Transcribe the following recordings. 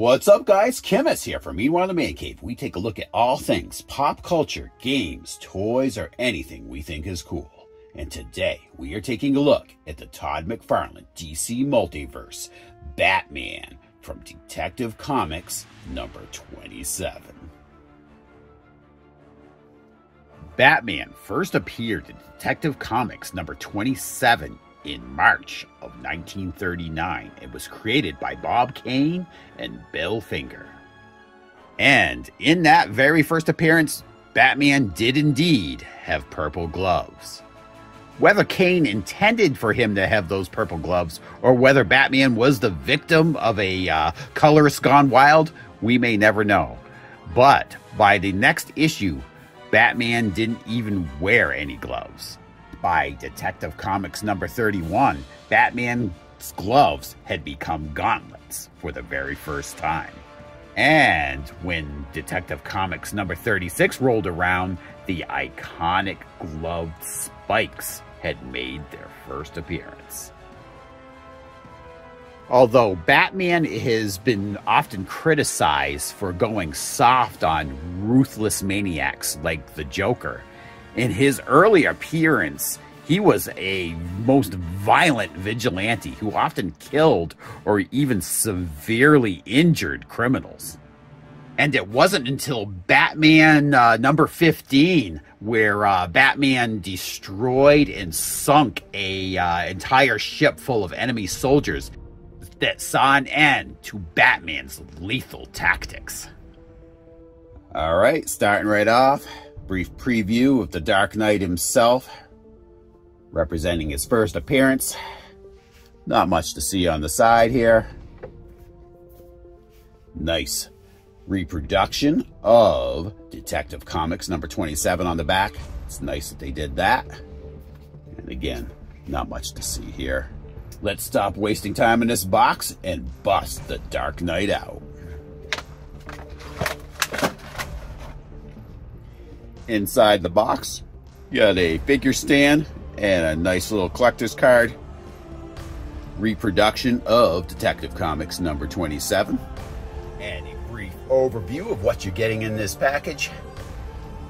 What's up, guys? Chemist here from Meanwhile the Man Cave. We take a look at all things pop culture, games, toys, or anything we think is cool. And today, we are taking a look at the Todd McFarlane DC Multiverse Batman from Detective Comics number 27. Batman first appeared in Detective Comics number 27 in March of 1939. It was created by Bob Kane and Bill Finger. And in that very first appearance, Batman did indeed have purple gloves. Whether Kane intended for him to have those purple gloves, or whether Batman was the victim of a colorist gone wild, we may never know. But by the next issue, Batman didn't even wear any gloves. By Detective Comics number 31, Batman's gloves had become gauntlets for the very first time. And when Detective Comics number 36 rolled around, the iconic gloved spikes had made their first appearance. Although Batman has been often criticized for going soft on ruthless maniacs like the Joker, in his early appearance, he was a most violent vigilante who often killed or even severely injured criminals. And it wasn't until Batman number 15 where Batman destroyed and sunk a entire ship full of enemy soldiers that saw an end to Batman's lethal tactics. All right, starting right off. Brief preview of the Dark Knight himself, representing his first appearance. Not much to see on the side here. Nice reproduction of Detective Comics number 27 on the back. It's nice that they did that. And again, not much to see here. Let's stop wasting time in this box and bust the Dark Knight out. Inside the box, you got a figure stand and a nice little collector's card reproduction of Detective Comics number 27. And a brief overview of what you're getting in this package.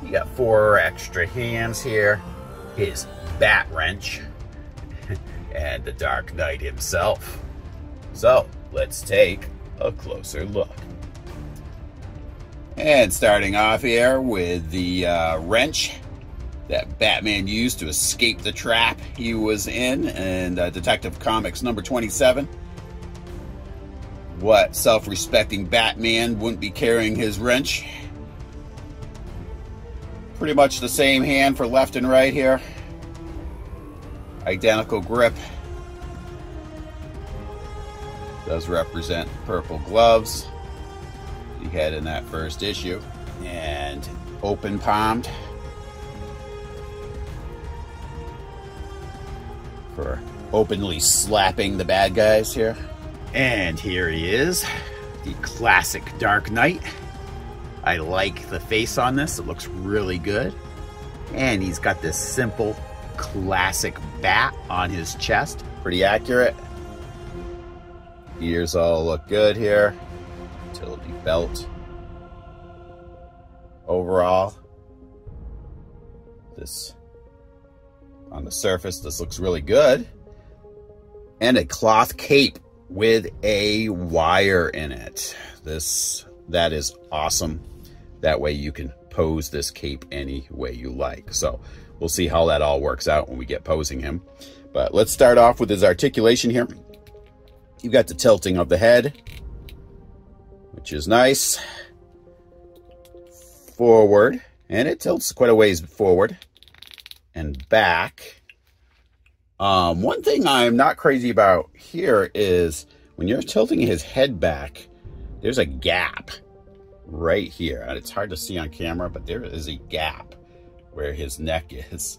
You got 4 extra hands here, his bat wrench, and the Dark Knight himself. So let's take a closer look. And starting off here with the wrench that Batman used to escape the trap he was in Detective Comics number 27. What self-respecting Batman wouldn't be carrying his wrench? Pretty much the same hand for left and right here. Identical grip. Does represent purple gloves he had in that first issue, and open palmed for openly slapping the bad guys here. And here he is, the classic Dark Knight. I like the face on this, it looks really good. And he's got this simple classic bat on his chest, pretty accurate. Ears all look good here. Utility belt. Overall, this on the surface, this looks really good. And a cloth cape with a wire in it. That is awesome. That way you can pose this cape any way you like. So we'll see how that all works out when we get posing him. But let's start off with his articulation here. You've got the tilting of the head, which is nice. Forward, and it tilts quite a ways forward and back. One thing I'm not crazy about here is when you're tilting his head back, there's a gap right here. And it's hard to see on camera, but there is a gap where his neck is.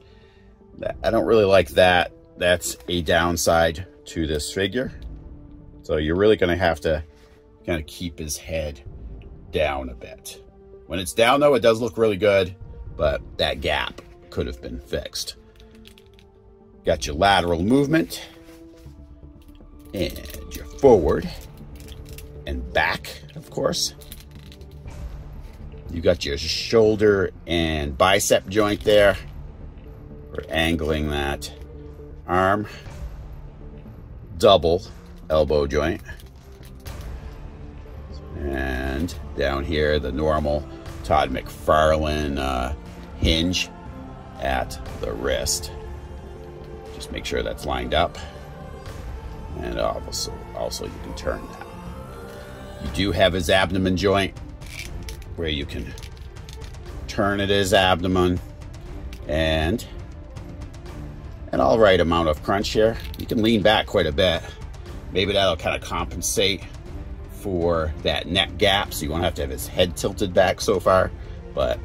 I don't really like that. That's a downside to this figure. So you're really going to have to kind of keep his head down a bit. When it's down though, it does look really good, but that gap could have been fixed. Got your lateral movement and your forward and back, of of course. You got your shoulder and bicep joint there. We're angling that arm. Double elbow joint. And down here, the normal Todd McFarlane hinge at the wrist. Just make sure that's lined up. And also you can turn that. You do have his abdomen joint where you can turn at his abdomen, and an all right amount of crunch here. You can lean back quite a bit. Maybe that'll kind of compensate for that neck gap, so you won't have to have his head tilted back so far. But,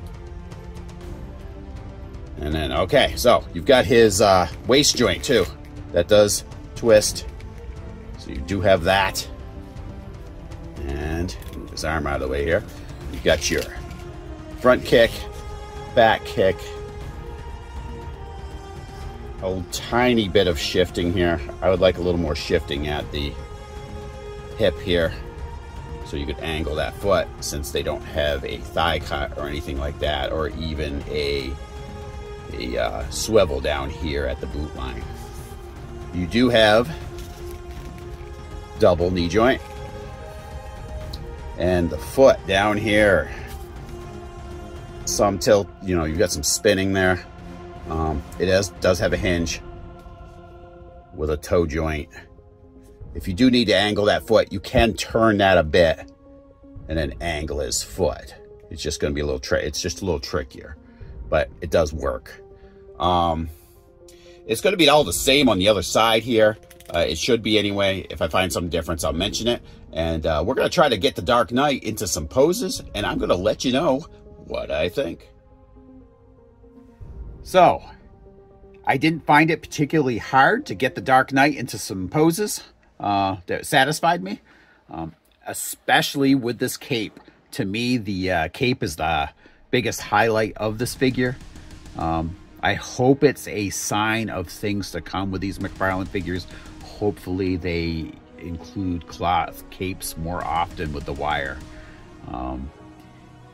and then, okay, so you've got his waist joint too. That does twist. So you do have that. And move his arm out of the way here. You've got your front kick, back kick, a tiny bit of shifting here. I would like a little more shifting at the hip here, so you could angle that foot, since they don't have a thigh cut or anything like that, or even a swivel down here at the boot line. You do have double knee joint, and the foot down here, some tilt, you know, you've got some spinning there. It does have a hinge with a toe joint. If you do need to angle that foot, you can turn that a bit and then angle his foot. It's just going to be a little it's just a little trickier, but it does work. It's going to be all the same on the other side here. It should be anyway. If I find some difference, I'll mention it. And we're going to try to get the Dark Knight into some poses, and I'm going to let you know what I think. So, I didn't find it particularly hard to get the Dark Knight into some poses that satisfied me, especially with this cape. To me, the cape is the biggest highlight of this figure. I hope it's a sign of things to come with these McFarlane figures. Hopefully they include cloth capes more often with the wire.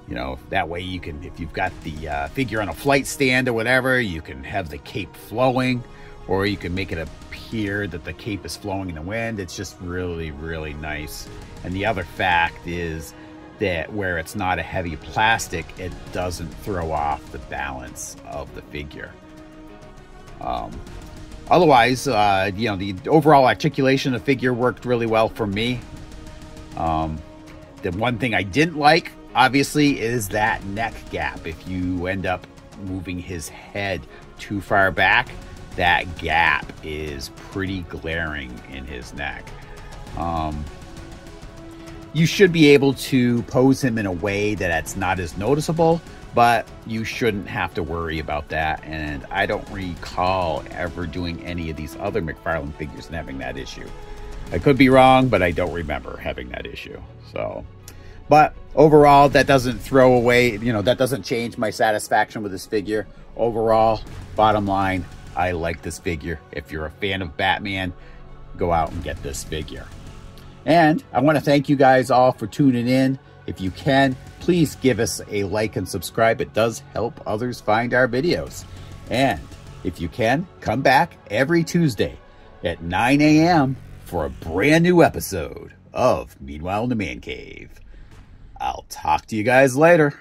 You know, that way you can, if you've got the figure on a flight stand or whatever, you can have the cape flowing, or you can make it appear that the cape is flowing in the wind. It's just really, really nice. And the other fact is that where it's not a heavy plastic, it doesn't throw off the balance of the figure. Otherwise, you know, the overall articulation of the figure worked really well for me. The one thing I didn't like, obviously, is that neck gap. If you end up moving his head too far back, that gap is pretty glaring in his neck. You should be able to pose him in a way that it's not as noticeable, but you shouldn't have to worry about that. And I don't recall ever doing any of these other McFarlane figures and having that issue. I could be wrong, but I don't remember having that issue. So, but overall, that doesn't throw away, you know, that doesn't change my satisfaction with this figure. Overall, bottom line, I like this figure. If you're a fan of Batman, go out and get this figure. And I want to thank you guys all for tuning in. If you can, please give us a like and subscribe. It does help others find our videos. And if you can, come back every Tuesday at 9 a.m. for a brand new episode of Meanwhile in the Man Cave. I'll talk to you guys later.